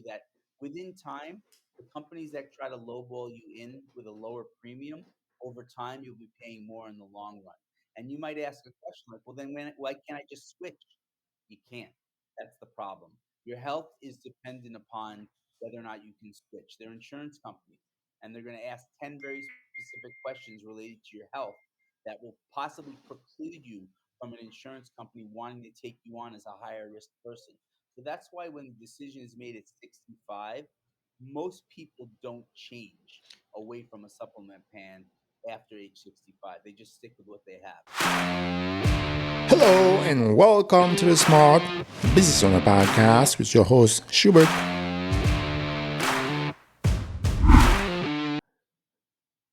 that within time, the companies that try to lowball you in with a lower premium, over time, you'll be paying more in the long run. And you might ask a question like, well, then why can't I just switch? You can't. That's the problem. Your health is dependent upon whether or not you can switch. They're insurance companies, and they're going to ask 10 very specific questions related to your health that will possibly preclude you from an insurance company wanting to take you on as a higher risk person. So that's why when the decision is made at 65, most people don't change away from a supplement plan after age 65. They just stick with what they have. Hello and welcome to the Smart Business Owner Podcast with your host Schubert.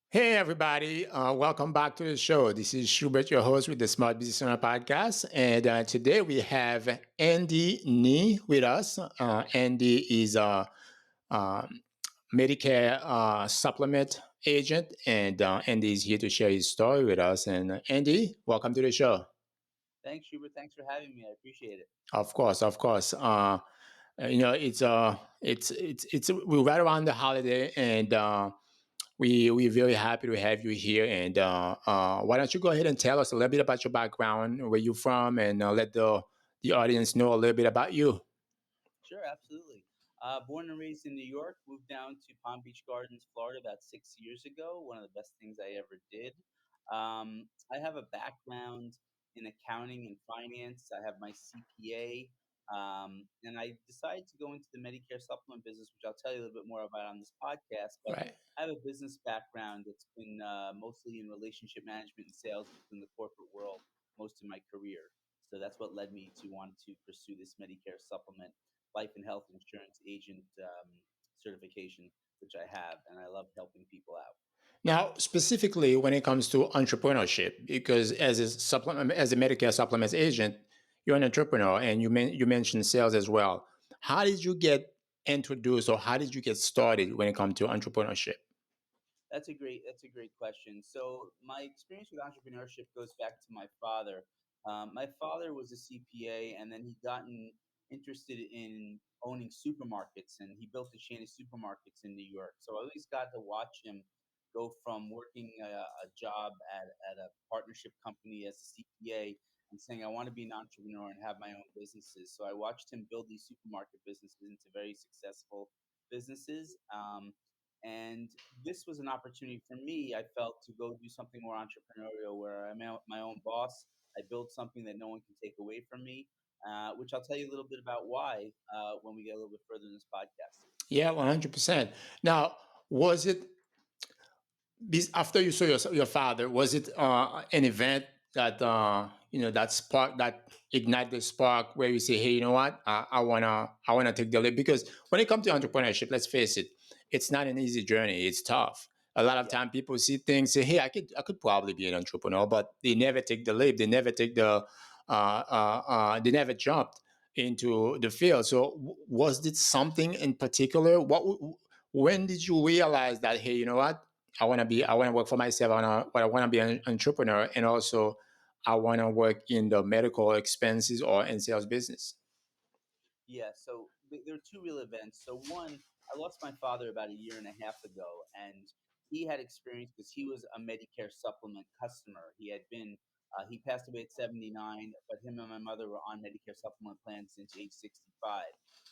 Hey everybody, welcome back to the show. This is Schubert, your host with the Smart Business Owner Podcast, and today we have Andy Nee with us. Andy is a Medicare supplement agent, and Andy is here to share his story with us. And Andy, welcome to the show. Thanks, Schubert. Thanks for having me. I appreciate it. Of course, of course. It's we're right around the holiday, and we're very happy to have you here. And why don't you go ahead and tell us a little bit about your background, where you're from, and let the audience know a little bit about you. Sure, absolutely. Born and raised in New York, moved down to Palm Beach Gardens, Florida, about 6 years ago. One of the best things I ever did. I have a background in accounting and finance. I have my CPA, and I decided to go into the Medicare supplement business, which I'll tell you a little bit more about on this podcast. But Right. I have a business background that's been mostly in relationship management and sales within the corporate world most of my career. So that's what led me to want to pursue this Medicare supplement life and health insurance agent certification, which I have, and I love helping people out. Now, specifically when it comes to entrepreneurship, because as a Medicare supplements agent, you're an entrepreneur, and you mentioned sales as well. How did you get introduced, or how did you get started when it comes to entrepreneurship? That's a great question. So my experience with entrepreneurship goes back to my father. My father was a CPA, and then he gotten interested in owning supermarkets, and he built a chain of supermarkets in New York. So I always got to watch him go from working a job at a partnership company as a CPA and saying, I want to be an entrepreneur and have my own businesses. So I watched him build these supermarket businesses into very successful businesses. And this was an opportunity for me, I felt, to go do something more entrepreneurial where I'm my own boss. I build something that no one can take away from me, which I'll tell you a little bit about why when we get a little bit further in this podcast. Yeah, 100%. Now, was it after you saw your father, was it an event that that spark, that ignite the spark, where you say, hey, you know what, I wanna take the leap? Because when it comes to entrepreneurship, let's face it, it's not an easy journey. It's tough. A lot of Yeah. time people see things, say, hey, I could probably be an entrepreneur, but they never take the leap. They never take they never jumped into the field. So was it something in particular? When did you realize that, hey, you know what, I want to work for myself. I want to be an entrepreneur, and also I want to work in the medical expenses or in sales business. Yeah, so there are two real events. So one, I lost my father about a year and a half ago, and he had experience because he was a Medicare supplement customer. He passed away at 79, but him and my mother were on Medicare supplement plans since age 65.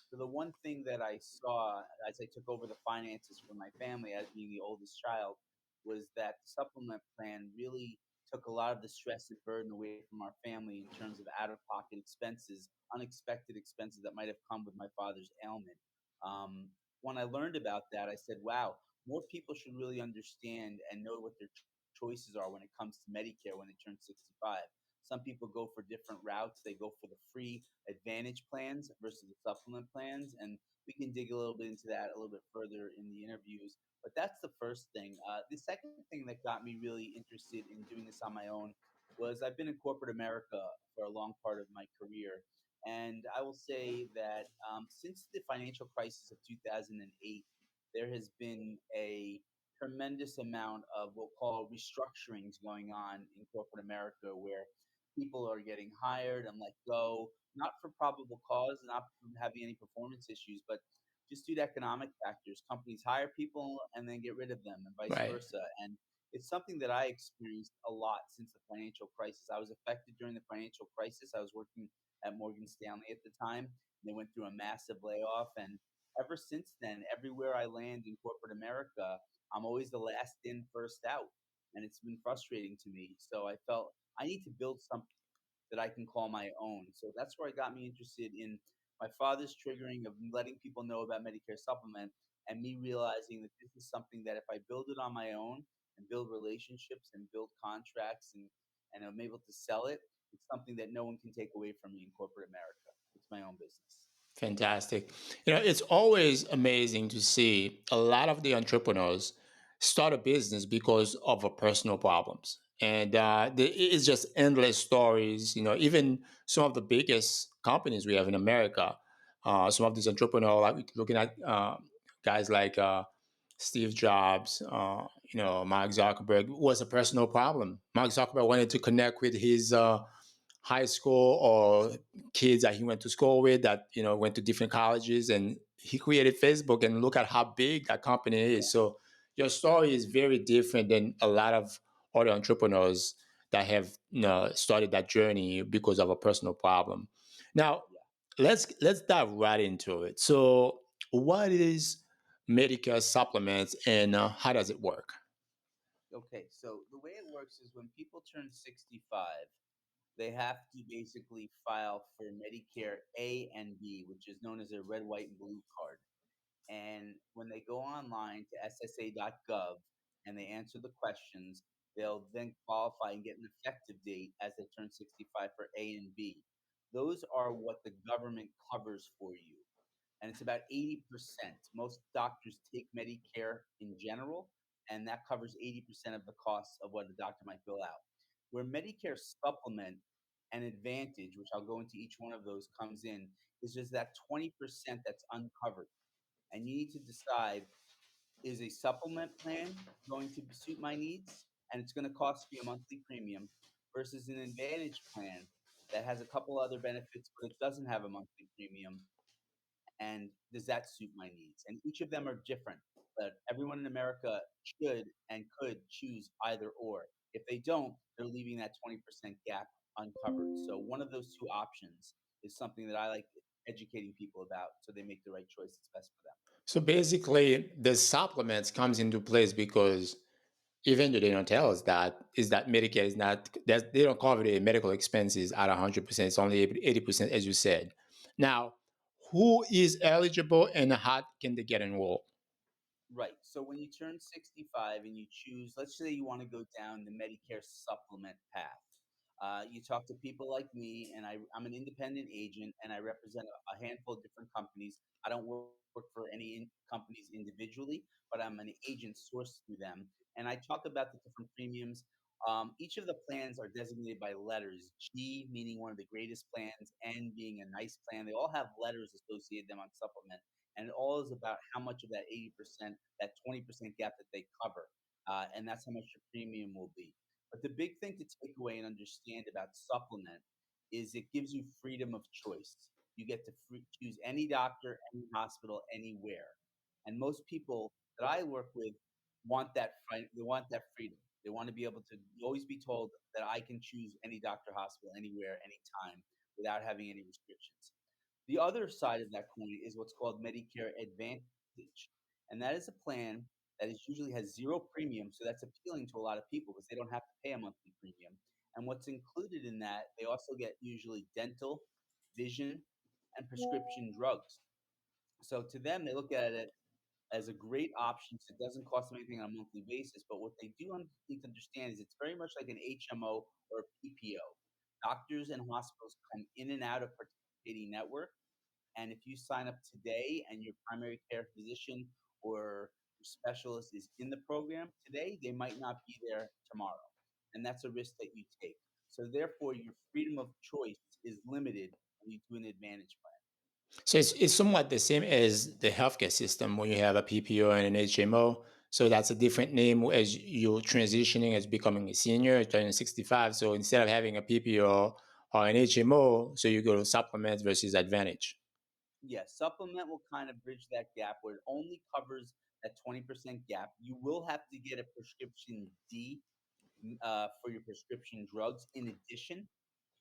So the one thing that I saw as I took over the finances for my family, as being the oldest child, was that the supplement plan really took a lot of the stress and burden away from our family in terms of out of pocket expenses, unexpected expenses that might have come with my father's ailment. When I learned about that, I said, wow, more people should really understand and know what their choices are when it comes to Medicare when they turn 65. Some people go for different routes. They go for the free advantage plans versus the supplement plans. And we can dig a little bit into that a little bit further in the interviews. But that's the first thing. The second thing that got me really interested in doing this on my own was I've been in corporate America for a long part of my career. And I will say that since the financial crisis of 2008, there has been a tremendous amount of what we'll call restructurings going on in corporate America where people are getting hired and let go, not for probable cause, not from having any performance issues, but just due to economic factors. Companies hire people and then get rid of them, and vice Right. versa. And it's something that I experienced a lot since the financial crisis. I was affected during the financial crisis. I was working at Morgan Stanley at the time. They went through a massive layoff, and ever since then, everywhere I land in corporate America, I'm always the last in, first out, and it's been frustrating to me. So I felt I need to build something that I can call my own. So that's where it got me interested in my father's triggering of letting people know about Medicare supplement, and me realizing that this is something that if I build it on my own and build relationships and build contracts and I'm able to sell it, it's something that no one can take away from me in corporate America. It's my own business. Fantastic. It's always amazing to see a lot of the entrepreneurs start a business because of a personal problems. And it's just endless stories. Even some of the biggest companies we have in America, some of these entrepreneurs, like looking at guys like Steve Jobs, Mark Zuckerberg, was a personal problem. Mark Zuckerberg wanted to connect with his high school or kids that he went to school with that went to different colleges, and he created Facebook, and look at how big that company Yeah, is. So your story is very different than a lot of other entrepreneurs that have started that journey because of a personal problem. Now yeah. let's dive right into it. So what is Medicare supplements, and how does it work? Okay, so the way it works is when people turn 65, they have to basically file for Medicare A and B, which is known as a red, white, and blue card. And when they go online to ssa.gov and they answer the questions, they'll then qualify and get an effective date as they turn 65 for A and B. Those are what the government covers for you, and it's about 80%. Most doctors take Medicare in general, and that covers 80% of the costs of what a doctor might bill out. Where Medicare supplement and Advantage, which I'll go into each one of those, comes in, is just that 20% that's uncovered. And you need to decide, is a supplement plan going to suit my needs? And it's going to cost me a monthly premium versus an Advantage plan that has a couple other benefits, but it doesn't have a monthly premium, and does that suit my needs? And each of them are different, but everyone in America should and could choose either or. If they don't, they're leaving that 20% gap uncovered. So one of those two options is something that I like educating people about so they make the right choice that's best for them. So basically the supplements comes into place because even though they don't tell us that, is that Medicare is not that they don't cover the medical expenses at 100%. It's only 80%, as you said. Now, who is eligible and how can they get enrolled? Right. So when you turn 65 and you choose, let's say you want to go down the Medicare supplement path, you talk to people like me, and I'm an independent agent and I represent a handful of different companies. I don't work for any companies individually, but I'm an agent sourced through them. And I talk about the different premiums. Each of the plans are designated by letters, G meaning one of the greatest plans, N being a nice plan. They all have letters associated them on supplement, and it all is about how much of that 80%, that 20% gap that they cover, and that's how much your premium will be. But the big thing to take away and understand about supplement is it gives you freedom of choice. You get to choose any doctor, any hospital, anywhere. And most people that I work with want that. They want that freedom. They want to be able to always be told that I can choose any doctor, hospital, anywhere, anytime, without having any restrictions. The other side of that coin is what's called Medicare Advantage, and that is a plan that is usually has 0 premium, so that's appealing to a lot of people because they don't have to pay a monthly premium. And what's included in that, they also get usually dental, vision, and prescription drugs. So to them, they look at it as a great option, so it doesn't cost them anything on a monthly basis. But what they do need to understand is it's very much like an HMO or a PPO. Doctors and hospitals come in and out of participating network, and if you sign up today and your primary care physician or your specialist is in the program today, they might not be there tomorrow. And that's a risk that you take. So therefore, your freedom of choice is limited when you do an Advantage plan. So it's somewhat the same as the healthcare system when you have a PPO and an HMO. So that's a different name as you're transitioning as becoming a senior, turning 65. So instead of having a PPO or an HMO, so you go to supplements versus Advantage. Yes, supplement will kind of bridge that gap where it only covers that 20% gap. You will have to get a prescription D for your prescription drugs in addition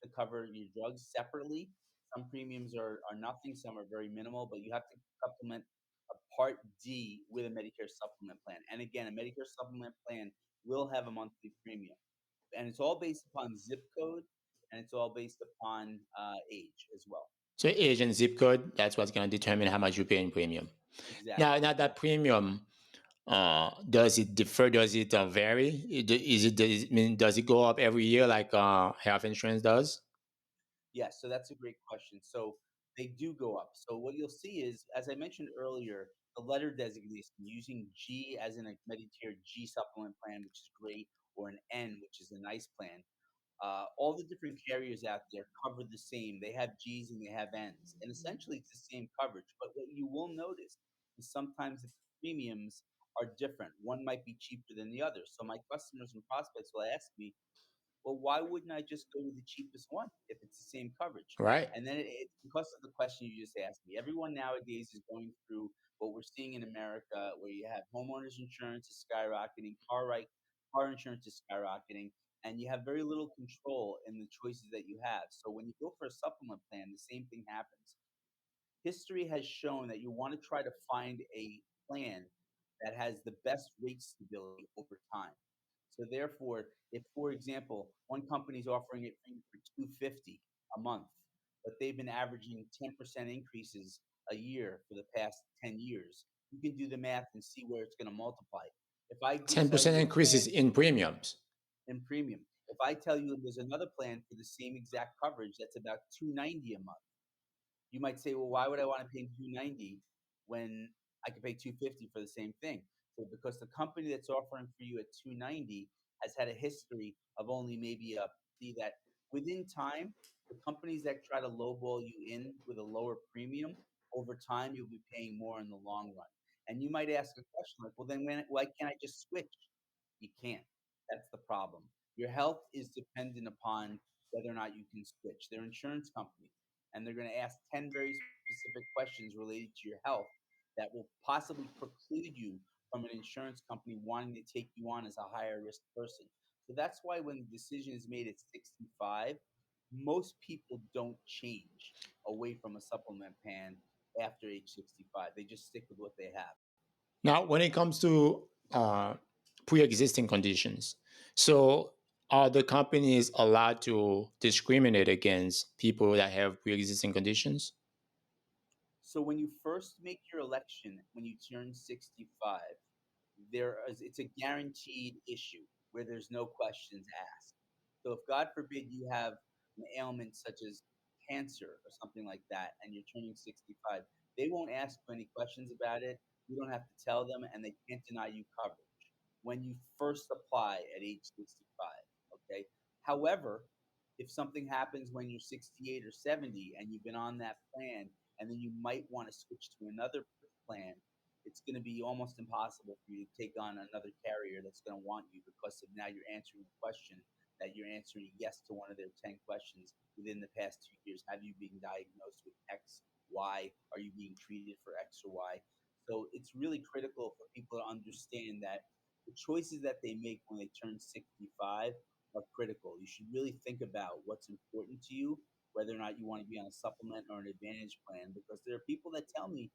to cover your drugs separately. Some premiums are nothing, some are very minimal, but you have to supplement a Part D with a Medicare supplement plan. And again, a Medicare supplement plan will have a monthly premium. And it's all based upon zip code and it's all based upon age as well. So age and zip code, that's what's going to determine how much you pay in premium. Exactly. Now that premium, does it differ? Does it vary? Does it go up every year like health insurance does? Yes, so that's a great question. So they do go up. So what you'll see is, as I mentioned earlier, the letter designation using G as in a Medicare G supplement plan, which is great, or an N, which is a nice plan. All the different carriers out there cover the same. They have G's and they have N's, and essentially it's the same coverage. But what you will notice is sometimes the premiums are different. One might be cheaper than the other. So my customers and prospects will ask me, well, why wouldn't I just go with the cheapest one if it's the same coverage? Right. And then it's because of the question you just asked me. Everyone nowadays is going through what we're seeing in America, where you have homeowners insurance is skyrocketing, car insurance is skyrocketing, and you have very little control in the choices that you have. So when you go for a supplement plan, the same thing happens. History has shown that you want to try to find a plan that has the best rate stability over time. So therefore, if for example, one company is offering it for you for 250 a month, but they've been averaging 10% increases a year for the past 10 years, you can do the math and see where it's going to multiply. If I do tell 10% you a increases plan in premiums. in premium, if I tell you there's another plan for the same exact coverage that's about 290 a month, you might say, well, why would I want to pay 290 when I could pay 250 for the same thing? So because the company that's offering for you at 290 has had a history of only maybe a see that within time, the companies that try to lowball you in with a lower premium, over time you'll be paying more in the long run. And you might ask a question like, well, then why can't I just switch? You can't. That's the problem. Your health is dependent upon whether or not you can switch. They're insurance companies and they're going to ask 10 very specific questions related to your health that will possibly preclude you from an insurance company wanting to take you on as a higher risk person. So that's why when the decision is made at 65, most people don't change away from a supplement plan after age 65. They just stick with what they have. Now, when it comes to pre-existing conditions, so are the companies allowed to discriminate against people that have pre-existing conditions? So when you first make your election, when you turn 65, it's a guaranteed issue where there's no questions asked. So if God forbid you have an ailment such as cancer or something like that, and you're turning 65, they won't ask you any questions about it. You don't have to tell them, and they can't deny you coverage when you first apply at age 65. Okay. However, if something happens when you're 68 or 70 and you've been on that plan, and then you might want to switch to another plan, it's going to be almost impossible for you to take on another carrier that's going to want you because of now you're answering the question that you're answering yes to one of their 10 questions within the past 2 years. Have you been diagnosed with X, Y? Are you being treated for X or Y? So it's really critical for people to understand that the choices that they make when they turn 65 are critical. You should really think about what's important to you, whether or not you want to be on a supplement or an advantage plan, because there are people that tell me,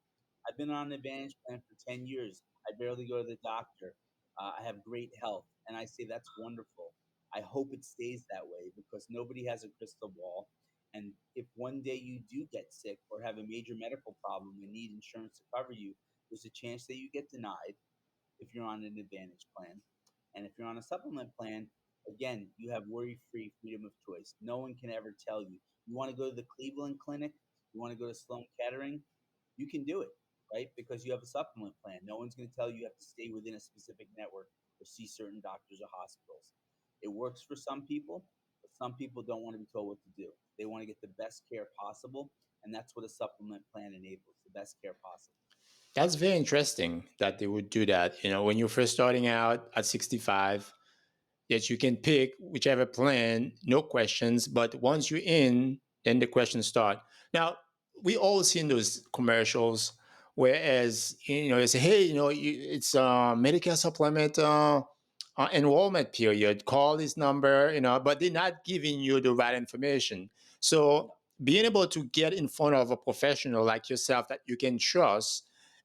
I've been on an advantage plan for 10 years. I barely go to the doctor. I have great health. And I say, that's wonderful. I hope it stays that way because nobody has a crystal ball. And if one day you do get sick or have a major medical problem and need insurance to cover you, there's a chance that you get denied if you're on an advantage plan. And if you're on a supplement plan, again, you have worry free freedom of choice. No one can ever tell you. You want to go to the Cleveland Clinic, you want to go to Sloan Kettering, you can do it, right? Because you have a supplement plan. No one's going to tell you you have to stay within a specific network or see certain doctors or hospitals. It works for some people, but some people don't want to be told what to do. They want to get the best care possible. And that's what a supplement plan enables the best care possible. That's very interesting that they would do that. When you're first starting out at 65, yes, you can pick whichever plan, no questions. But once you're in, then the questions start. Now, we all seen those commercials. Whereas they say, hey, it's Medicare supplement enrollment period. Call this number, but they're not giving you the right information. So No, being able to get in front of a professional like yourself that you can trust,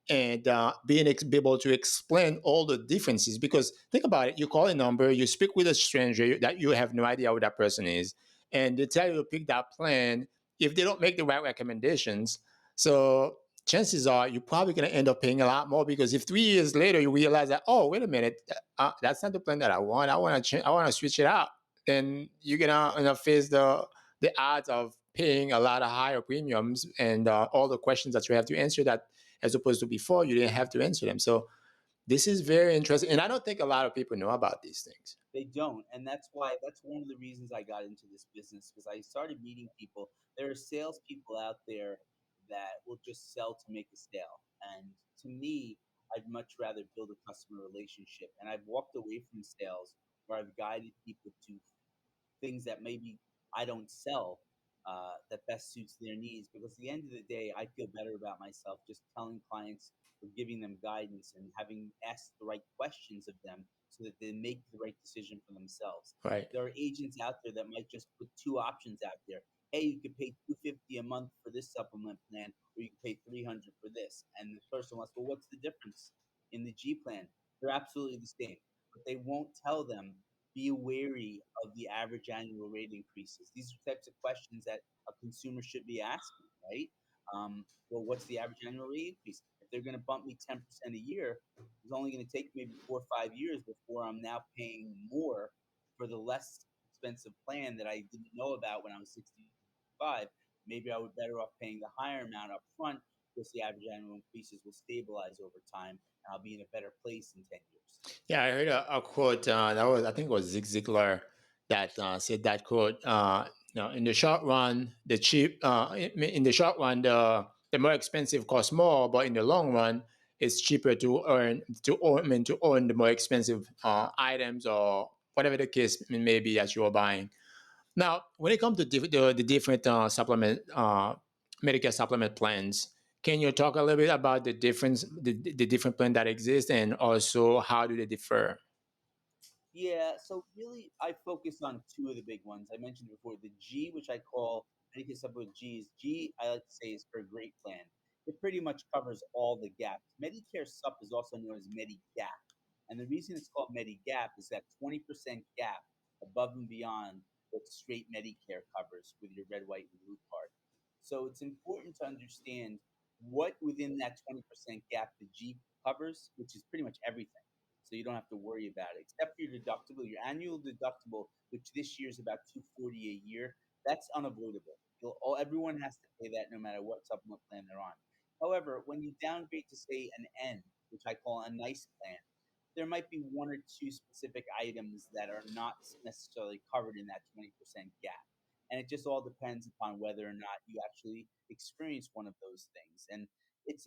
and be able to explain all the differences. Because think about it, you call a number, you speak with a stranger that you have no idea who that person is, and they tell you to pick that plan. If they don't make the right recommendations, so chances are you're probably going to end up paying a lot more. Because if 3 years later you realize that, oh, wait a minute, that's not the plan that I want. I want to change. I want to switch it out. Then you're gonna, face the odds of paying a lot of higher premiums, and all the questions that you have to answer, that as opposed to before you didn't have to answer them. So this is very interesting, and I don't think a lot of people know about these things. they don't, and that's one of the reasons I got into this business because I started meeting people. There are salespeople out there that will just sell to make a sale, and to me, I'd much rather build a customer relationship. And I've walked away from sales where I've guided people to things that maybe I don't sell that best suits their needs. Because at the end of the day, I feel better about myself just telling clients or giving them guidance and having asked the right questions of them so that they make the right decision for themselves. Right. There are agents out there that might just put two options out there. Hey, you could pay 250 a month for this supplement plan, or you can pay 300 for this. And the person wants, well, what's the difference in the G plan? They're absolutely the same, but they won't tell them be wary of the average annual rate increases. These are types of questions that a consumer should be asking, right? Well, what's the average annual rate increase? If they're going to bump me 10% a year, it's only going to take maybe 4 or 5 years before I'm now paying more for the less expensive plan that I didn't know about when I was 65. Maybe I would better off paying the higher amount up front because the average annual increases will stabilize over time and I'll be in a better place in 10 years. Yeah, I heard a quote that was, I think it was Zig Ziglar, that said that quote. In the short run, the cheap in the short run, the more expensive costs more, but in the long run, it's cheaper to own the more expensive items, or whatever the case may be that you are buying. Now, when it comes to the different Medicare supplement plans, can you talk a little bit about the different plan that exist, and also how do they differ? Yeah, so really, I focus on two of the big ones. I mentioned before the G, which I call Medicare Supplement G's. G, I like to say, is for a great plan. It pretty much covers all the gaps. Medicare Sup is also known as Medigap. And the reason it's called Medigap is that 20% gap above and beyond what straight Medicare covers with your red, white, and blue card. So it's important to understand what within that 20% gap the G covers, which is pretty much everything, so you don't have to worry about it. Except for your deductible, your annual deductible, which this year is about 240 a year. That's unavoidable. Everyone has to pay that no matter what supplement plan they're on. However, when you downgrade to say an N, which I call a nice plan, there might be one or two specific items that are not necessarily covered in that 20% gap. And it just all depends upon whether or not you actually experience one of those things. And it's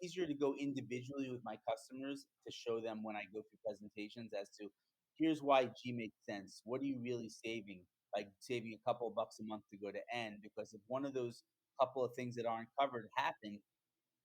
easier to go individually with my customers to show them when I go through presentations as to here's why G makes sense. What are you really saving by saving a couple of bucks a month to go to N? Because if one of those couple of things that aren't covered happen,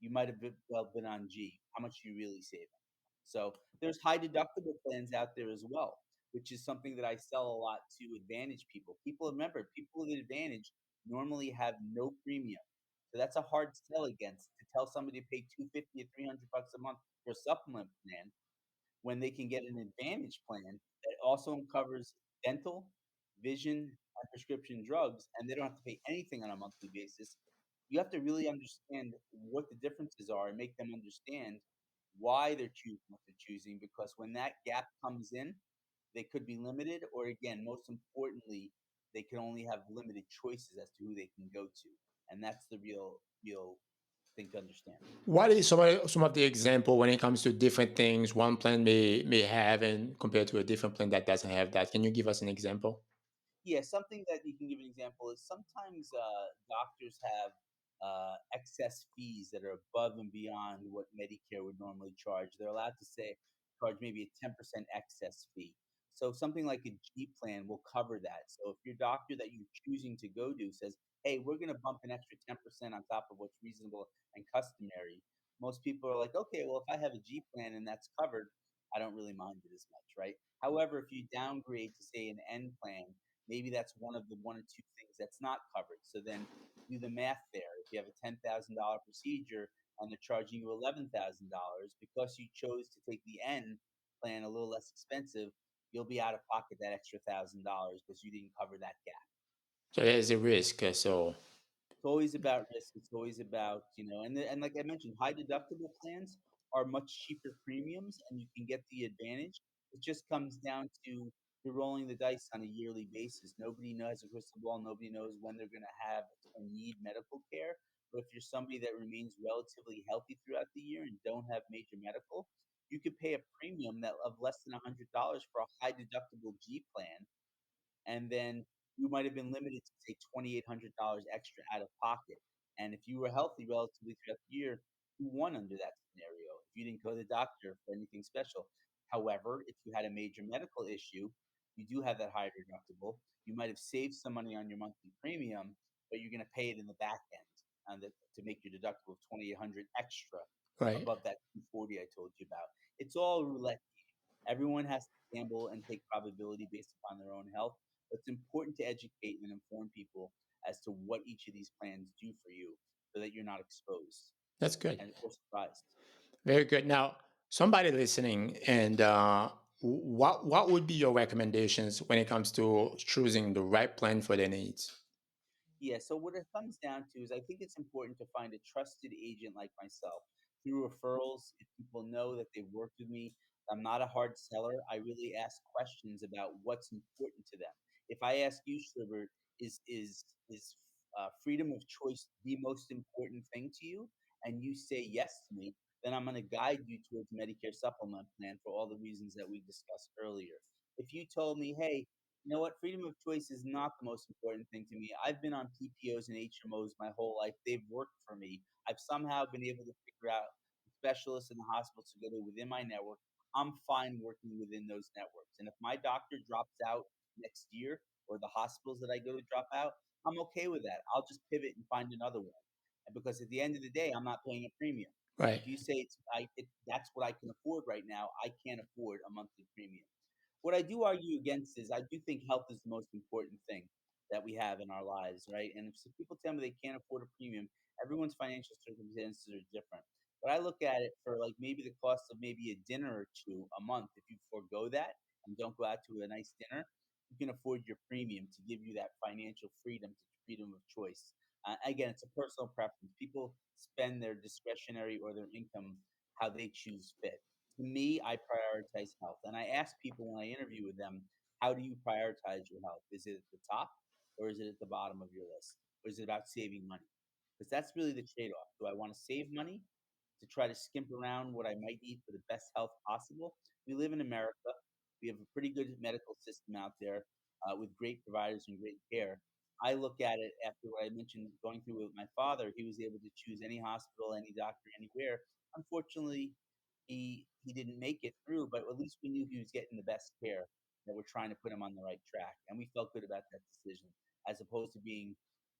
you might have well been on G. How much are you really saving? So there's high deductible plans out there as well, which is something that I sell a lot to Advantage people. People remember, people with Advantage normally have no premium. So that's a hard sell against to tell somebody to pay 250 or 300 bucks a month for a supplement plan when they can get an Advantage plan that also covers dental, vision, and prescription drugs, and they don't have to pay anything on a monthly basis. You have to really understand what the differences are and make them understand why they're choosing what they're choosing. Because when that gap comes in, they could be limited, or again, most importantly, they can only have limited choices as to who they can go to, and that's the real thing to understand. What is some of the example when it comes to different things one plan may have, and compared to a different plan that doesn't have that? Can you give us an example? Yeah, something that you can give an example is sometimes doctors have excess fees that are above and beyond what Medicare would normally charge. They're allowed to say charge maybe a 10% excess fee. So something like a G plan will cover that. So if your doctor that you're choosing to go to says, "Hey, we're gonna bump an extra 10% on top of what's reasonable and customary," most people are like, "Okay, well, if I have a G plan and that's covered, I don't really mind it as much," right? However, if you downgrade to, say, an N plan, maybe that's one of the 1 or 2 things that's not covered. So then do the math there. If you have a $10,000 procedure and they're charging you $11,000 because you chose to take the N plan a little less expensive, you'll be out of pocket that extra $1,000 because you didn't cover that gap. So there's a risk. So It's always about risk. It's always about, and like I mentioned, high deductible plans are much cheaper premiums and you can get the advantage. It just comes down to you're rolling the dice on a yearly basis. Nobody knows a crystal ball. Nobody knows when they're going to have or need medical care. But if you're somebody that remains relatively healthy throughout the year and don't have major medical, you could pay a premium that of less than $100 for a high deductible G plan, and then you might have been limited to, say, $2,800 extra out of pocket. And if you were healthy relatively throughout the year, you won under that scenario if you didn't go to the doctor for anything special. However, if you had a major medical issue, you do have that higher deductible. You might have saved some money on your monthly premium, but you're going to pay it in the back end to make your deductible of 2,800 extra right. above that 240 I told you about. It's all roulette. Everyone has to gamble and take probability based upon their own health. But it's important to educate and inform people as to what each of these plans do for you so that you're not exposed That's good. and or surprised. Very good. Now, somebody listening, and what would be your recommendations when it comes to choosing the right plan for their needs? Yeah, so what it comes down to is I think it's important to find a trusted agent like myself through referrals. If people know that they've worked with me, I'm not a hard seller. I really ask questions about what's important to them. If I ask you, Schubert, is freedom of choice the most important thing to you, and you say yes to me, then I'm going to guide you towards Medicare supplement plan for all the reasons that we discussed earlier. If you told me, hey, you know what? Freedom of choice is not the most important thing to me. I've been on PPOs and HMOs my whole life. They've worked for me. I've somehow been able to figure out specialists in the hospitals to go to within my network. I'm fine working within those networks. And if my doctor drops out next year or the hospitals that I go to drop out, I'm okay with that. I'll just pivot and find another one. And because at the end of the day, I'm not paying a premium. Right. If you say that's what I can afford right now, I can't afford a monthly premium. What I do argue against is I do think health is the most important thing that we have in our lives, right? And if some people tell me they can't afford a premium, everyone's financial circumstances are different. But I look at it for like maybe the cost of maybe a dinner or two a month. If you forego that and don't go out to a nice dinner, you can afford your premium to give you that financial freedom, to freedom of choice. Again, it's a personal preference. People spend their discretionary or their income how they choose fit. To me, I prioritize health. And I ask people when I interview with them, how do you prioritize your health? Is it at the top or is it at the bottom of your list? Or is it about saving money? Because that's really the trade off. Do I want to save money to try to skimp around what I might need for the best health possible? We live in America. We have a pretty good medical system out there with great providers and great care. I look at it after what I mentioned going through with my father. He was able to choose any hospital, any doctor, anywhere. Unfortunately, he didn't make it through, but at least we knew he was getting the best care, that we're trying to put him on the right track, and we felt good about that decision, as opposed to being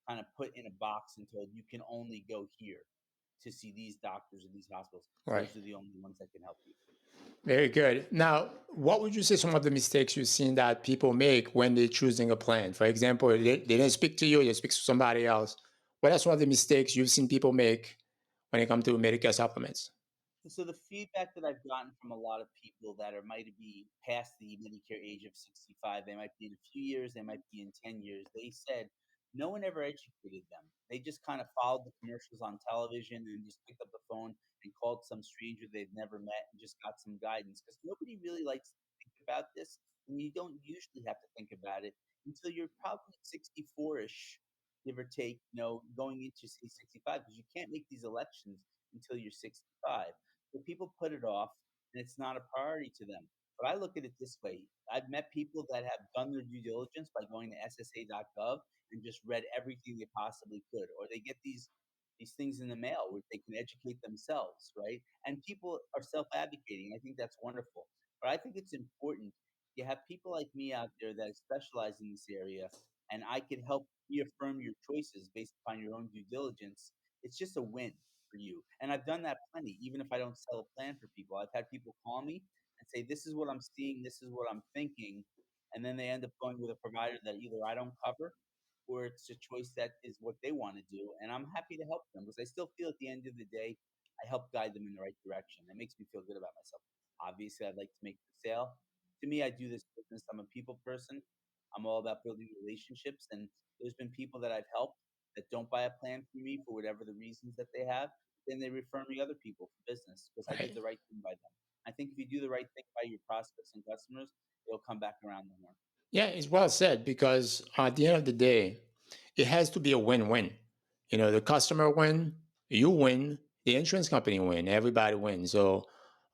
kind of put in a box and told, "You can only go here to see these doctors or these hospitals. Right. Those are the only ones that can help you." Very good. Now, what would you say some of the mistakes you've seen that people make when they're choosing a plan? For example, they didn't speak to you, they speak to somebody else. What are some of the mistakes you've seen people make when it comes to Medicare supplements? So the feedback that I've gotten from a lot of people that are might be past the Medicare age of 65, they might be in a few years, they might be in 10 years. They said no one ever educated them. They just kind of followed the commercials on television and just picked up the phone and called some stranger they've never met and just got some guidance because nobody really likes to think about this. And you don't usually have to think about it until you're probably 64-ish, give or take, going into say 65, because you can't make these elections until you're 65. But people put it off, and it's not a priority to them. But I look at it this way. I've met people that have done their due diligence by going to ssa.gov and just read everything they possibly could, or they get these things in the mail where they can educate themselves, right? And people are self-advocating. I think that's wonderful. But I think it's important you have people like me out there that specialize in this area and I can help reaffirm your choices based upon your own due diligence, it's just a win for you. And I've done that plenty, even if I don't sell a plan for people. I've had people call me and say, "This is what I'm seeing, this is what I'm thinking," and then they end up going with a provider that either I don't cover or it's a choice that is what they want to do. And I'm happy to help them because I still feel at the end of the day, I help guide them in the right direction. It makes me feel good about myself. Obviously, I'd like to make the sale. To me, I do this business. I'm a people person. I'm all about building relationships. And there's been people that I've helped that don't buy a plan from me for whatever the reasons that they have. Then they refer me other people for business because I did Right. the right thing by them. I think if you do the right thing by your prospects and customers, they'll come back around the horn. Yeah, it's well said because at the end of the day, it has to be a win-win. You know, the customer win, you win, the insurance company win, everybody wins. So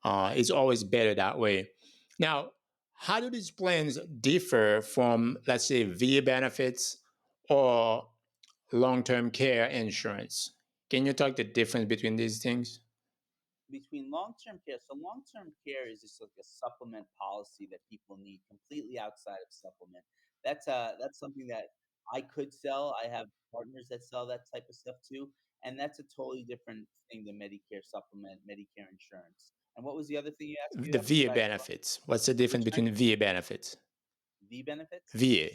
it's always better that way. Now, how do these plans differ from, let's say, VA benefits or long-term care insurance? Can you talk the difference between these things? Between long-term care, so long-term care is just like a supplement policy that people need completely outside of supplement. That's something that I could sell. I have partners that sell that type of stuff too, and that's a totally different thing than Medicare supplement, Medicare insurance. And what was the other thing you asked me The about? Because VA benefits. What's the difference which kind? between VA benefits? V benefits? VA,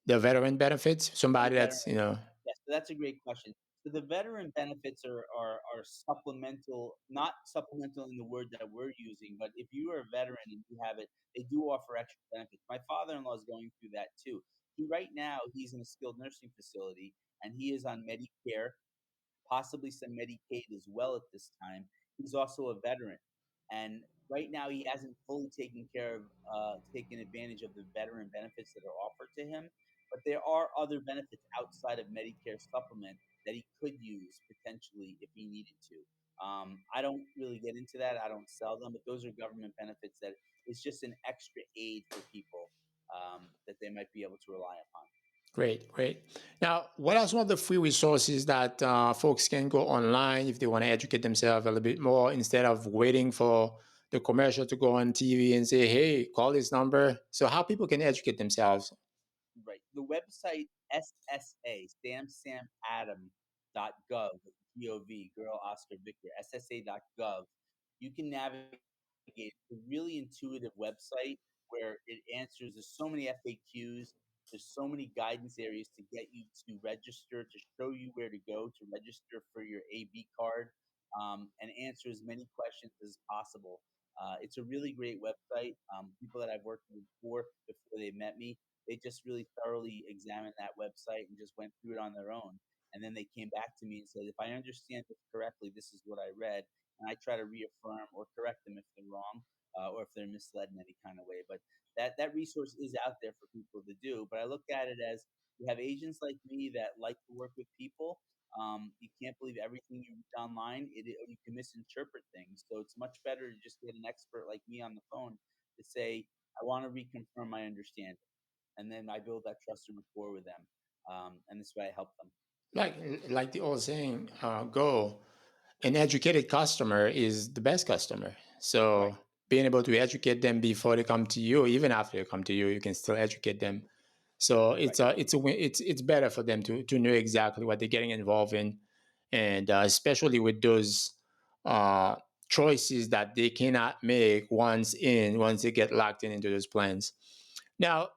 the veteran benefits, The somebody veteran. that's, you know, Yes, so that's a great question. So the veteran benefits are supplemental, not supplemental in the word that we're using, but if you are a veteran and you have it, they do offer extra benefits. My father-in-law is going through that too. He right now he's in a skilled nursing facility and he is on Medicare, possibly some Medicaid as well at this time. He's also a veteran, and right now he hasn't fully taken advantage of the veteran benefits that are offered to him. But there are other benefits outside of Medicare supplement that he could use potentially if he needed to. I don't really get into that. I don't sell them, but those are government benefits that is just an extra aid for people that they might be able to rely upon. great, great. Now, what are some of the free resources that folks can go online if they want to educate themselves a little bit more instead of waiting for the commercial to go on TV and say, hey, call this number? So, how people can educate themselves? Right. The website SSA, samsamadam.gov, Gov, Girl Oscar Victor, SSA.gov. You can navigate. It's a really intuitive website where it answers. There's so many FAQs. There's so many guidance areas to get you to register, to show you where to go to register for your AB card, and answer as many questions as possible. It's a really great website. People that I've worked with before they met me, they just really thoroughly examined that website and just went through it on their own. And then they came back to me and said, if I understand this correctly, this is what I read. And I try to reaffirm or correct them if they're wrong or if they're misled in any kind of way. But that resource is out there for people to do. But I look at it as you have agents like me that like to work with people. You can't believe everything you read online. You can misinterpret things. So it's much better to just get an expert like me on the phone to say, I want to reconfirm my understanding, and then I build that trust and rapport with them, and this way I help them. Like, like the old saying, go. An educated customer is the best customer. Right, So being able to educate them before they come to you, even after they come to you, you can still educate them. So right. it's better for them to know exactly what they're getting involved in, and especially with those uh, choices that they cannot make once they get locked in into those plans. Now,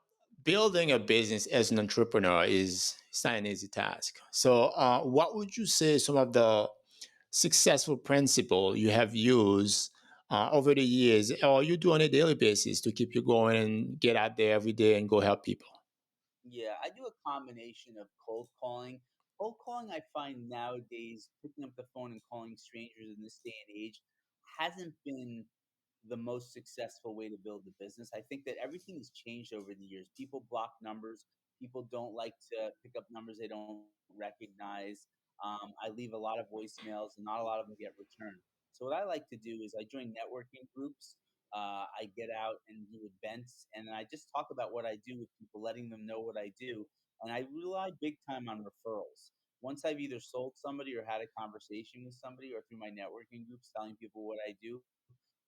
building a business as an entrepreneur is it's not an easy task. So, what would you say some of the successful principle you have used over the years, or you do on a daily basis to keep you going and get out there every day and go help people? Yeah, I do a combination of cold calling. Cold calling, I find nowadays, picking up the phone and calling strangers in this day and age hasn't been the most successful way to build a business. I think that everything has changed over the years. People block numbers. People don't like to pick up numbers they don't recognize. I leave a lot of voicemails, and not a lot of them get returned. So what I like to do is I join networking groups. I get out and do events, and I just talk about what I do with people, letting them know what I do. And I rely big time on referrals. Once I've either sold somebody or had a conversation with somebody, or through my networking groups telling people what I do,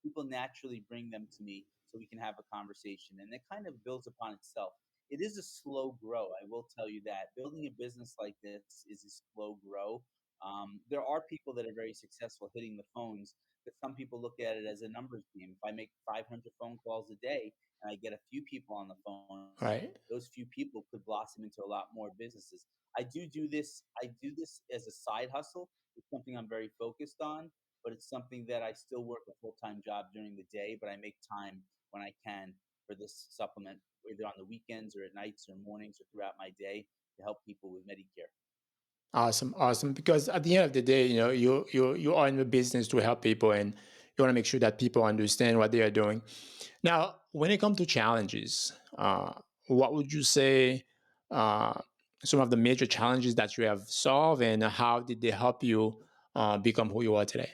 people naturally bring them to me so we can have a conversation, and it kind of builds upon itself. it is a slow grow. I will tell you that building a business like this is a slow grow. There are people that are very successful hitting the phones, but some people look at it as a numbers game. If I make 500 phone calls a day and I get a few people on the phone, Right. those few people could blossom into a lot more businesses. I do this as a side hustle. It's something I'm very focused on, but it's something that I still work a full-time job during the day, but I make time when I can for this supplement, either on the weekends or at nights or mornings or throughout my day to help people with Medicare. Awesome, awesome. Because at the end of the day, you are in the business to help people, and you want to make sure that people understand what they are doing. Now, when it comes to challenges, what would you say uh, some of the major challenges that you have solved, and how did they help you become who you are today?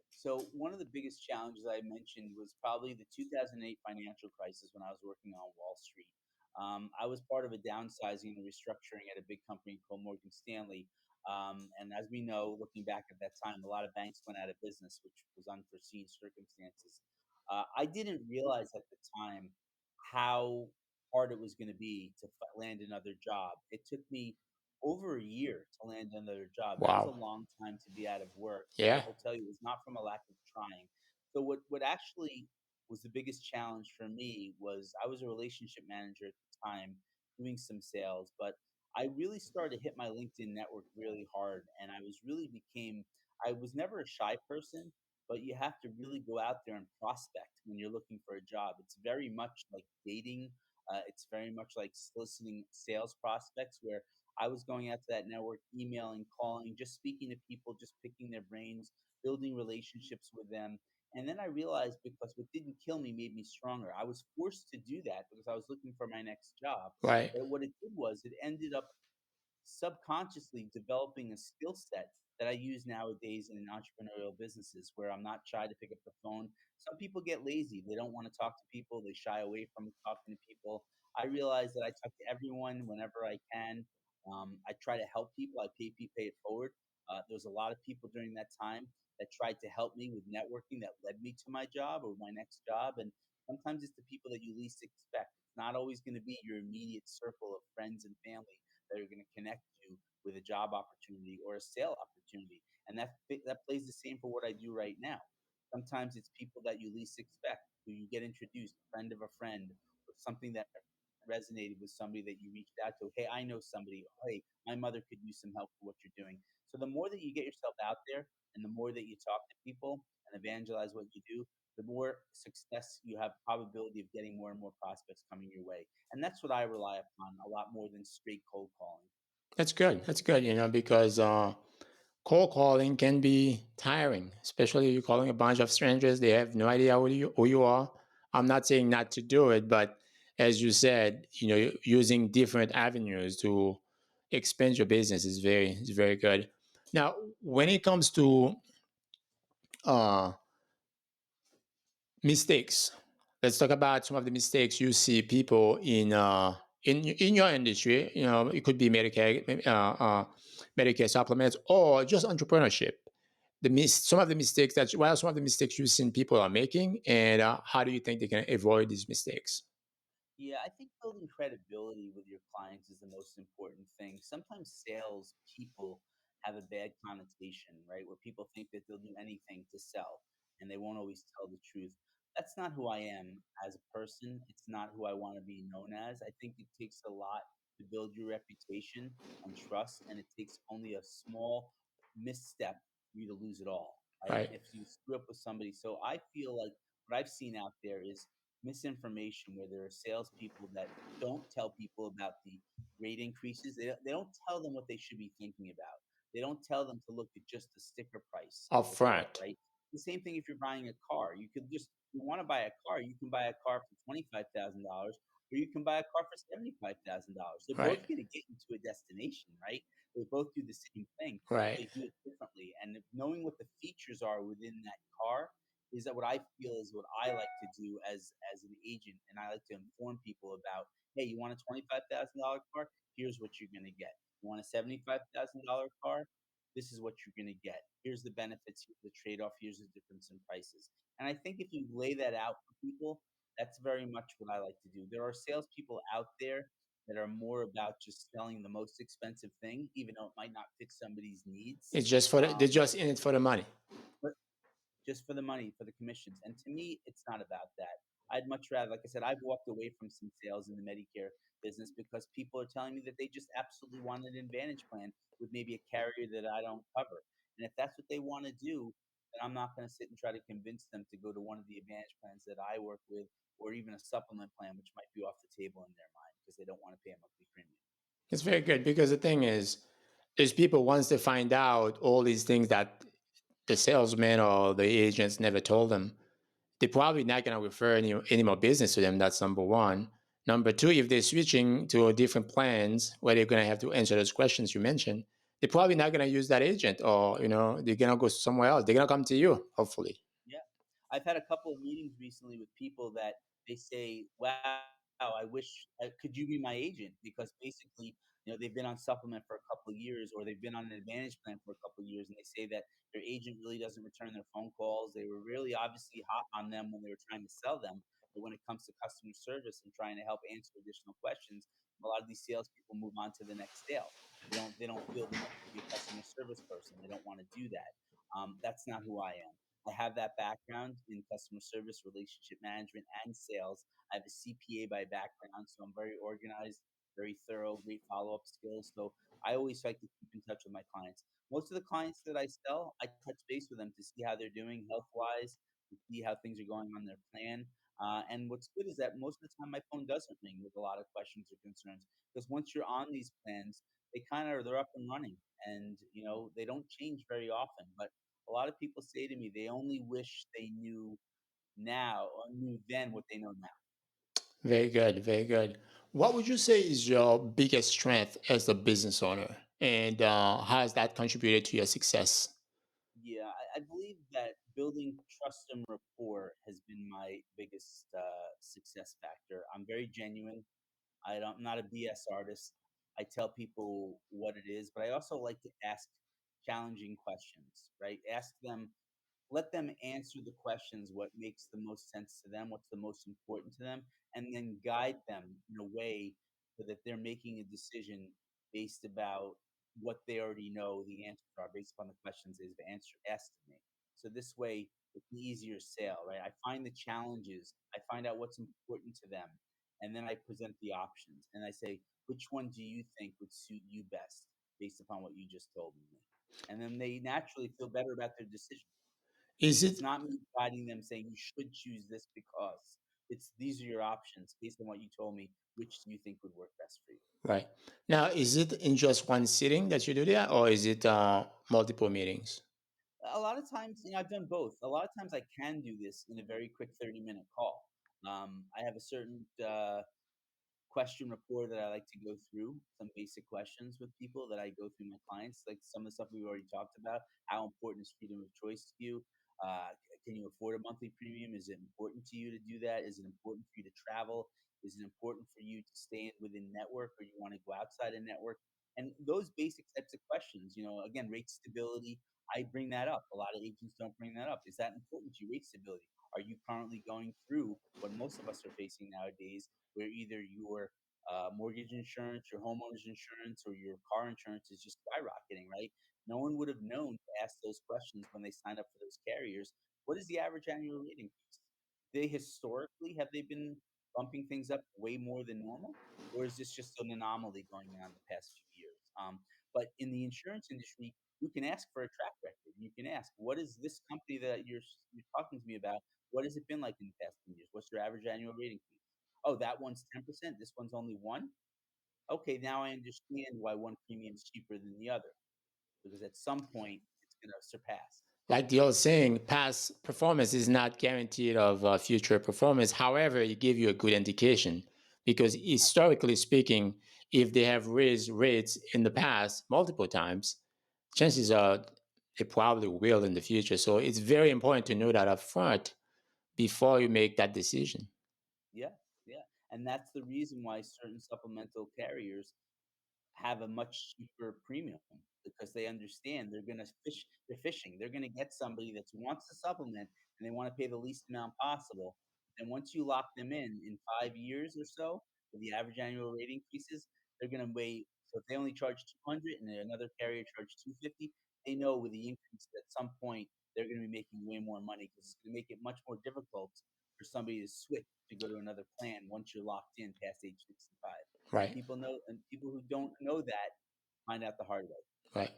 So one of the biggest challenges I mentioned was probably the 2008 financial crisis when I was working on Wall Street. I was part of a downsizing and restructuring at a big company called Morgan Stanley. And as we know, looking back at that time, a lot of banks went out of business, which was unforeseen circumstances. I didn't realize at the time how hard it was going to be to land another job. It took me over a year to land another job. That was a Wow. long time to be out of work, but I Yeah. will tell you, it was not from a lack of trying. So what actually was the biggest challenge for me was I was a relationship manager at the time doing some sales, but I really started to hit my LinkedIn network really hard, and I was never a shy person, but you have to really go out there and prospect when you're looking for a job. It's very much like dating. It's very much like soliciting sales prospects where I was going out to that network, emailing, calling, just speaking to people, just picking their brains, building relationships with them. And then I realized because what didn't kill me made me stronger. I was forced to do that because I was looking for my next job. Right. But what it did was it ended up subconsciously developing a skill set that I use nowadays in entrepreneurial businesses where I'm not shy to pick up the phone. Some people get lazy. They don't want to talk to people. They shy away from talking to people. I realize that I talk to everyone whenever I can. I try to help people. Pay it forward. There was a lot of people during that time that tried to help me with networking that led me to my job or my next job. And sometimes it's the people that you least expect. It's not always going to be your immediate circle of friends and family that are going to connect you with a job opportunity or a sale opportunity. And that plays the same for what I do right now. Sometimes it's people that you least expect, who you get introduced, a friend of a friend, or something that resonated with somebody that you reached out to. Hey, I know somebody. Hey, my mother could use some help for what you're doing. So the more that you get yourself out there and the more that you talk to people and evangelize what you do, the more success you have probability of getting more and more prospects coming your way. And that's what I rely upon a lot more than straight cold calling. That's good. That's good, because cold calling can be tiring, especially you're calling a bunch of strangers. They have no idea who you are. I'm not saying not to do it, but as you said, using different avenues to expand your business is very good. Now, when it comes to uh, mistakes, let's talk about some of the mistakes you see people in your industry. It could be Medicare supplements, or just entrepreneurship. Some of the mistakes what are some of the mistakes you've seen people are making, and how do you think they can avoid these mistakes? Yeah, I think building credibility with your clients is the most important thing. Sometimes sales people have a bad connotation, right? Where people think that they'll do anything to sell and they won't always tell the truth. That's not who I am as a person. It's not who I want to be known as. I think it takes a lot to build your reputation and trust, and it takes only a small misstep for you to lose it all, right? Right. If you screw up with somebody. So I feel like what I've seen out there is misinformation where there are salespeople that don't tell people about the rate increases. They don't tell them what they should be thinking about. They don't tell them to look at just the sticker price of Up the car, front. right? The same thing if you're buying a car. You want to buy a car, you can buy a car for $25,000 or you can buy a car for $75,000. They're both Right. going to get you to a destination, right? They both do the same thing, but Right. they do it differently. And knowing what the features are within that car is that what I feel is what I like to do as an agent, and I like to inform people about, hey, you want a $25,000 car? Here's what you're going to get. You want a $75,000 car? This is what you're going to get. Here's the benefits, here's the trade off, here's the difference in prices. And I think if you lay that out for people, That's very much what I like to do. There are salespeople out there that are more about just selling the most expensive thing, even though it might not fit somebody's needs. It's just for they're Um, just in it for the money. but just for the money, for the commissions. And to me, it's not about that. I'd much rather, like I said, I've walked away from some sales in the Medicare business because people are telling me that they just absolutely want an Advantage plan with maybe a carrier that I don't cover. And if that's what they want to do, then I'm not going to sit and try to convince them to go to one of the Advantage plans that I work with, or even a supplement plan, which might be off the table in their mind because they don't want to pay a monthly premium. It's very good because the thing is people once they find out all these things that the salesman or the agents never told them, they're probably not going to refer any more business to them. That's number one. Number two, if they're switching to a different plans where they're going to have to answer those questions you mentioned, they're probably not going to use that agent, or they're going to go somewhere else. They're going to come to you, hopefully. Yeah. I've had a couple of meetings recently with people that they say, "Wow, I wish could you be my agent?" Because basically, they've been on supplement for a couple of years or they've been on an Advantage plan for a couple of years, and they say that their agent really doesn't return their phone calls. They were really obviously hot on them when they were trying to sell them, but when it comes to customer service and trying to help answer additional questions, a lot of these salespeople move on to the next sale. They don't feel the need to be a customer service person. They don't want to do that. That's not who I am. I have that background in customer service, relationship management, and sales. I have a CPA by background, so I'm very organized, very thorough, great follow up skills. So I always like to keep in touch with my clients. Most of the clients that I sell, I touch base with them to see how they're doing health wise, to see how things are going on their plan. And what's good is that most of the time my phone doesn't ring with a lot of questions or concerns because once you're on these plans, they're up and running, and they don't change very often. But a lot of people say to me they only wish they knew now or knew then what they know now. Very good, very good. What would you say is your biggest strength as a business owner, and how has that contributed to your success? Yeah, I believe that building trust and rapport has been my biggest success factor. I'm very genuine. I'm not a BS artist. I tell people what it is, but I also like to ask challenging questions, right? Ask them let them answer the questions what makes the most sense to them, what's the most important to them, and then guide them in a way so that they're making a decision based about what they already know the answers are based upon the questions they've asked me. So this way it's an easier sale, right? I find the challenges, I find out what's important to them, and then I present the options and I say, which one do you think would suit you best based upon what you just told me? And then they naturally feel better about their decision. Is It's it not me guiding them saying, "You should choose this because." It's, "These are your options based on what you told me. Which do you think would work best for you?" right now? Is it in just one sitting that you do that, or is it multiple meetings? A lot of times, I've done both. A lot of times I can do this in a very quick 30-minute call. I have a certain, question rapport that I like to go through, some basic questions with people that I go through my clients, like some of the stuff we've already talked about. How important is freedom of choice to you? Can you afford a monthly premium? Is it important to you to do that? Is it important for you to travel? Is it important for you to stay within network or you want to go outside a network? And those basic types of questions, again, rate stability, I bring that up. A lot of agents don't bring that up. Is that important to you, rate stability? Are you currently going through what most of us are facing nowadays, where either your mortgage insurance, your homeowner's insurance, or your car insurance is just skyrocketing, right? No one would have known to ask those questions when they signed up for those carriers. What is the average annual rate increase? Have they been bumping things up way more than normal? Or is this just an anomaly going on the past few years? But in the insurance industry, you can ask for a track record. You can ask, what is this company that you're talking to me about? What has it been like in the past few years? What's your average annual rate increase? Oh, that one's 10%, this one's only 1? Okay, now I understand why one premium is cheaper than the other, because at some point, it's gonna surpass. Like the old saying, past performance is not guaranteed of future performance. However, it give you a good indication because historically speaking, if they have raised rates in the past multiple times, chances are they probably will in the future. So it's very important to know that up front before you make that decision. Yeah, yeah, and that's the reason why certain supplemental carriers have a much cheaper premium, because they understand they're fishing. They're gonna get somebody that wants to supplement, and they wanna pay the least amount possible, And once you lock them in 5 years or so, with the average annual rate increases, they're gonna wait. So if they only charge 200 and then another carrier charge 250, they know with the increase at some point they're gonna be making way more money because it's gonna make it much more difficult for somebody to switch to go to another plan once you're locked in past age 65. And Right. people who don't know that find out the hard way. Right.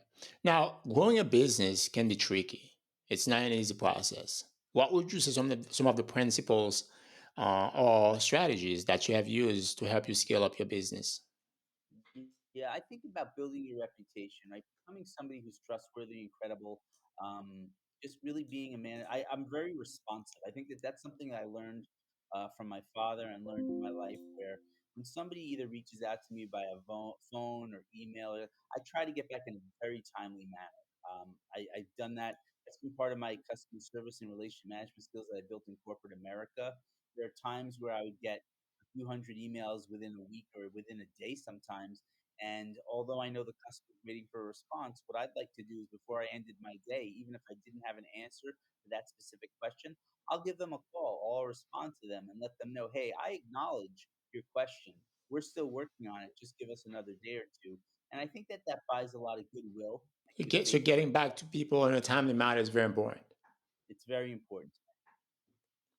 Now, growing a business can be tricky. It's not an easy process. What would you say some of the principles or strategies that you have used to help you scale up your business? Yeah, I think about building your reputation, right? Becoming somebody who's trustworthy and credible. Um, just really being a man. I'm very responsive. I think that that's something I learned from my father and learned in my life, where when somebody either reaches out to me by a phone or email, I try to get back in a very timely manner. I've done that. That's been part of my customer service and relationship management skills that I built in corporate America. There are times where I would get a few hundred emails within a week or within a day sometimes, and although I know the customer's waiting for a response, what I'd like to do is before I ended my day, even if I didn't have an answer to that specific question, I'll give them a call. I'll respond to them and let them know, hey, I acknowledge your question. We're still working on it. Just give us another day or two. And I think that that buys a lot of goodwill and good So faith. getting back to people in a timely manner is very important It's very important.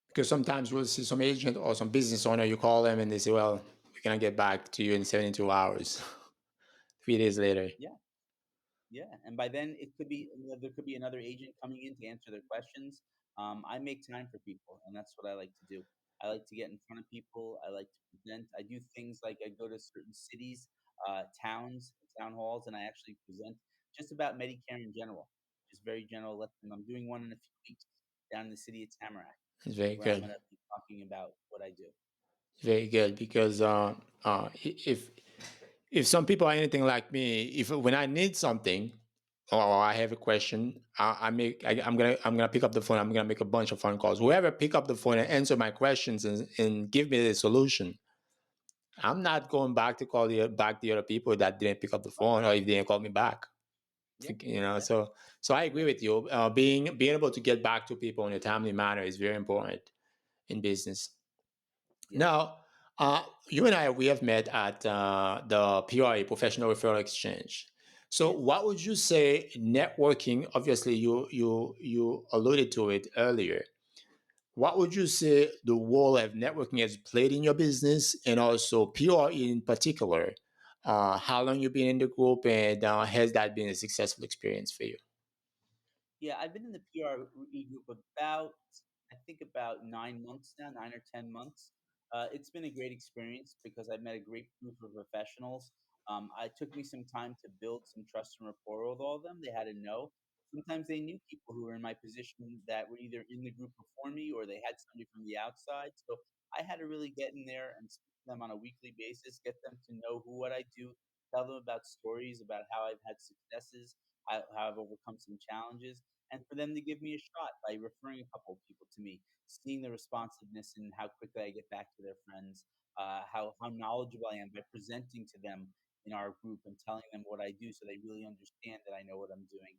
because sometimes we'll see some agent or some business owner, you call them and they say, well, we're going to get back to you in 72 hours, 3 days later. Yeah. Yeah, and by then it could be there could be another agent coming in to answer their questions. I make time for people, and that's what I like to do. I like to get in front of people. I like to present. I do things like I go to certain cities, towns, town halls, and I actually present just about Medicare in general, just very general. Let them. I'm doing one in a few weeks down in the city of Tamarack, It's very where I'm good. going to be talking about what I do. Very good because if some people are anything like me, if when I need something or I have a question, I'm gonna pick up the phone. I'm gonna make a bunch of phone calls. Whoever pick up the phone and answer my questions and give me the solution, I'm not going back to call the other people that didn't pick up the Right? phone or if they didn't call me back. Yeah, yeah, So I agree with you. Being able to get back to people in a timely manner is very important in business. yeah, Now, you and I, we have met at the PRA, Professional Referral Exchange. So, yeah. what would you say networking? Obviously, you alluded to it earlier. What would you say the role of networking has played in your business, and also PRE in particular? How long you been in the group, and has that been a successful experience for you? Yeah, I've been in the PRE group about, I think about 9 months now, 9 or 10 months. It's been a great experience because I've met a great group of professionals. It took me some time to build some trust and rapport with all of them. They had to know. Sometimes they knew people who were in my position that were either in the group before me or they had somebody from the outside. So I had to really get in there and speak to them on a weekly basis, get them to know what I do, tell them about stories about how I've had successes, how I've overcome some challenges, and for them to give me a shot by referring a couple of people to me, seeing the responsiveness and how quickly I get back to their friends, how knowledgeable I am by presenting to them in our group and telling them what I do, so they really understand that I know what I'm doing.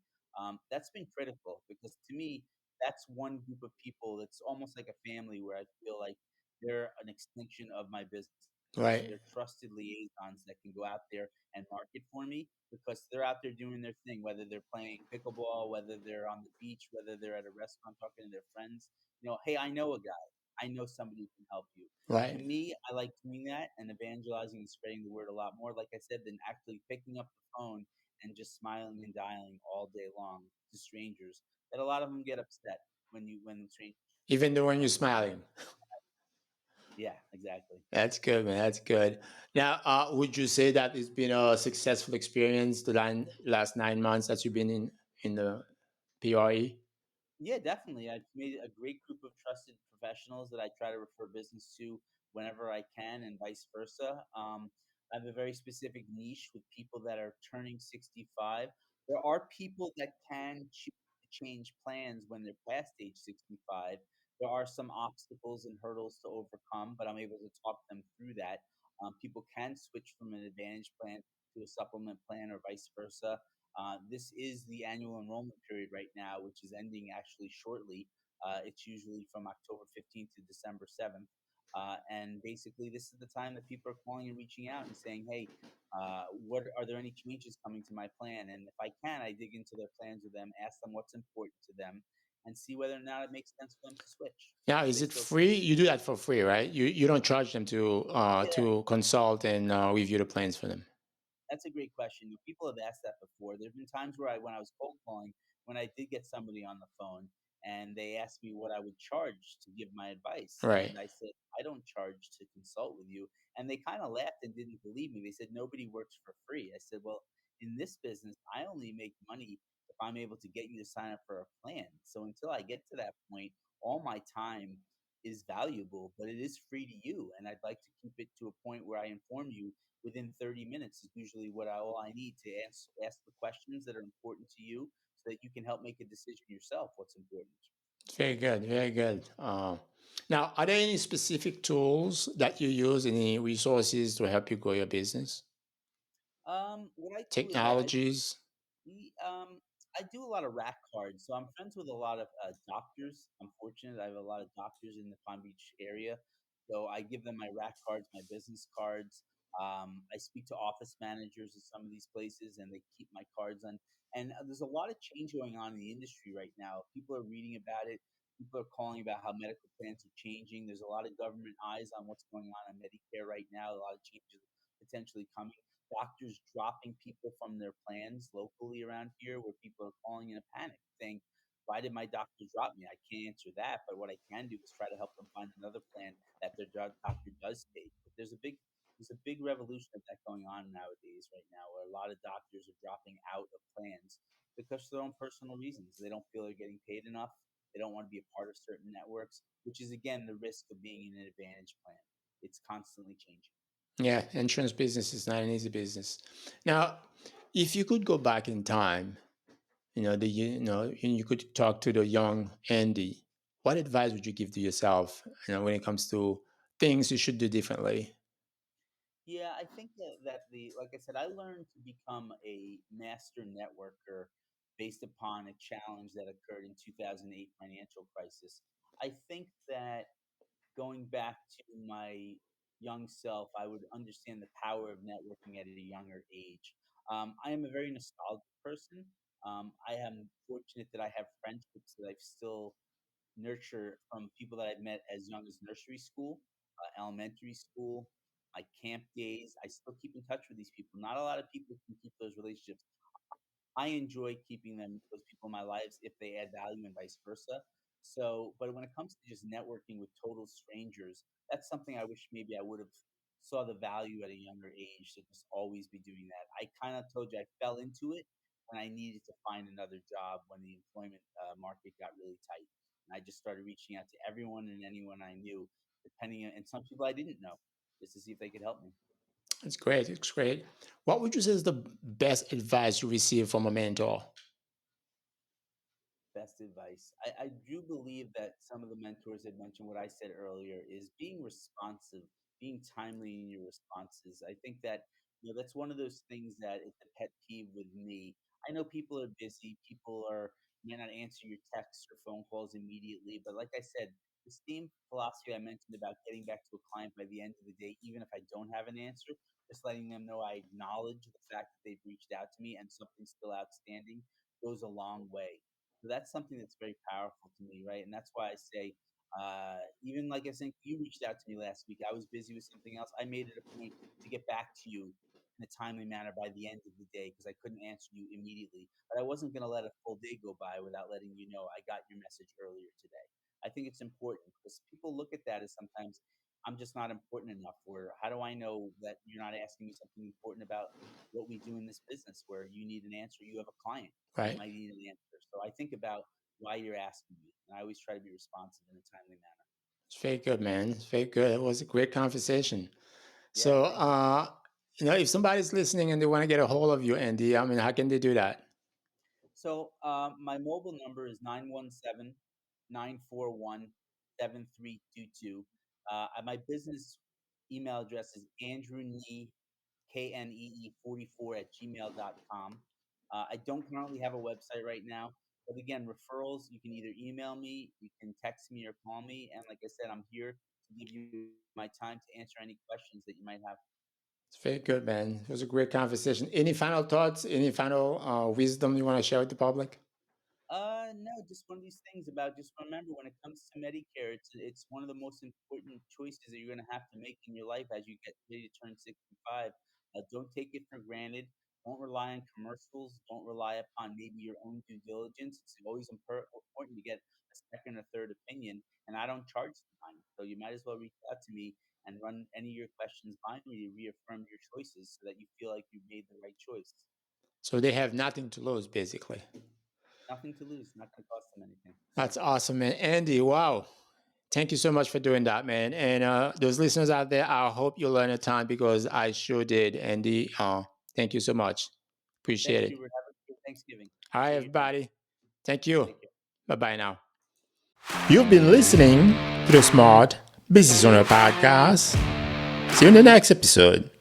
That's been critical because to me, that's one group of people that's almost like a family where I feel like they're an extension of my business. Right, They're trusted liaisons that can go out there and market for me because they're out there doing their thing, whether they're playing pickleball, whether they're on the beach, whether they're at a restaurant talking to their friends. Hey, I know a guy. I know somebody who can help you. To right. me, I like doing that and evangelizing and spreading the word a lot more, like I said, than actually picking up the phone and just smiling and dialing all day long to strangers. That a lot of them get upset when strangers Even though when you're don't respond. smiling. Yeah, exactly. That's good, man. That's good. Now, would you say that it's been a successful experience the last 9 months that you've been in the PRE? Yeah, definitely. I've made a great group of trusted professionals that I try to refer business to whenever I can, and vice versa. I have a very specific niche with people that are turning 65. There are people that can choose to change plans when they're past age 65. There are some obstacles and hurdles to overcome, but I'm able to talk them through that. People can switch from an advantage plan to a supplement plan or vice versa. This is the annual enrollment period right now, which is ending actually shortly. It's usually from October 15th to December 7th. And basically, this is the time that people are calling and reaching out and saying, "Hey, what are there any changes coming to my plan?" And if I can, I dig into their plans with them, ask them what's important to them, and see whether or not it makes sense for them to switch. Now, Will is they it still free? You do that for free, right? You don't charge them Yeah, to consult and review the plans for them. that's a great question. People have asked that before. There have been times where when I was cold calling, when I did get somebody on the phone and they asked me what I would charge to give my advice. Right. And I said, I don't charge to consult with you. And they kind of laughed and didn't believe me. They said, nobody works for free. I said, well, in this business, I only make money if I'm able to get you to sign up for a plan. So until I get to that point, all my time is valuable, but it is free to you. And I'd like to keep it to a point where I inform you within 30 minutes is usually all I need to ask the questions that are important to you so that you can help make a decision yourself what's important. Very good. Very good. Now, are there any specific tools that you use, any resources to help you grow your business? What I do is Technologies? we, I do a lot of rack cards, so I'm friends with a lot of doctors. I'm fortunate; I have a lot of doctors in the Palm Beach area, so I give them my rack cards, my business cards. I speak to office managers at some of these places, and they keep my cards on. And there's a lot of change going on in the industry right now. People are reading about it. People are calling about how medical plans are changing. There's a lot of government eyes on what's going on Medicare right now. A lot of changes potentially coming, doctors dropping people from their plans locally around here where people are calling in a panic saying, why did my doctor drop me? I can't answer that, but what I can do is try to help them find another plan that their doctor does take. But there's a big revolution of that going on nowadays right now where a lot of doctors are dropping out of plans because of their own personal reasons. They don't feel they're getting paid enough. They don't want to be a part of certain networks, which is again the risk of being in an advantage plan. It's constantly changing. Yeah, insurance business is not an easy business. Now, if you could go back in time, and you could talk to the young Andy, what advice would you give to yourself, when it comes to things you should do differently? Yeah, I think that like I said, I learned to become a master networker based upon a challenge that occurred in 2008 financial crisis. I think that going back to my young self, I would understand the power of networking at a younger age. I am a very nostalgic person. I am fortunate that I have friendships that I've still nurture from people that I've met as young as nursery school, elementary school, my camp days. I still keep in touch with these people. Not a lot of people can keep those relationships. I enjoy keeping those people in my lives if they add value and vice versa. So, but when it comes to just networking with total strangers, that's something I wish maybe I would have saw the value at a younger age to just always be doing that. I kind of told you I fell into it when I needed to find another job when the employment market got really tight. And I just started reaching out to everyone and anyone I knew, and some people I didn't know, just to see if they could help me. It's great. It's great. What would you say is the best advice you received from a mentor? Best advice. I do believe that some of the mentors had mentioned what I said earlier is being responsive, being timely in your responses. I think that that's one of those things that it's a pet peeve with me. I know people are busy, people are may not answer your texts or phone calls immediately, but like I said, the same philosophy I mentioned about getting back to a client by the end of the day, even if I don't have an answer, just letting them know I acknowledge the fact that they've reached out to me and something's still outstanding goes a long way. So that's something that's very powerful to me, right? And that's why I say, even like I think you reached out to me last week. I was busy with something else. I made it a point to get back to you in a timely manner by the end of the day because I couldn't answer you immediately. But I wasn't going to let a full day go by without letting you know I got your message earlier today. I think it's important because people look at that as sometimes I'm just not important enough. Or how do I know that you're not asking me something important about what we do in this business where you need an answer? You have a client that Right. might need an answer. So I think about why you're asking me, and I always try to be responsive in a timely manner. It's very good, man. It's very good. It was a great conversation. Yeah, So, thank you. if somebody's listening and they want to get a hold of you, Andy, how can they do that? So my mobile number is 917-941-7322. My business email address is Andrew Nee, KNEE 44 at gmail.com. I don't currently have a website right now. But again, referrals, you can either email me, you can text me or call me. And like I said, I'm here to give you my time to answer any questions that you might have. It's very good, man. It was a great conversation. Any final thoughts? Any final wisdom you want to share with the public? No, just one of these things about just remember when it comes to Medicare, it's one of the most important choices that you're going to have to make in your life as you get ready to turn 65. Don't take it for granted. Don't rely on commercials. Don't rely upon maybe your own due diligence. It's always important to get a second or third opinion, and I don't charge for mine, so you might as well reach out to me and run any of your questions by me to reaffirm your choices so that you feel like you made the right choice. So they have nothing to lose, basically. Nothing to lose. Not going to cost them anything. That's awesome, man. Andy, wow. Thank you so much for doing that, man. And those listeners out there, I hope you learned a ton because I sure did, Andy. Thank you so much. Appreciate Thanks, it. Hubert. Have a good Thanksgiving. All right, Appreciate your time. everybody. Thank you. Take care. Bye bye now. You've been listening to the Smart Business Owner Podcast. See you in the next episode.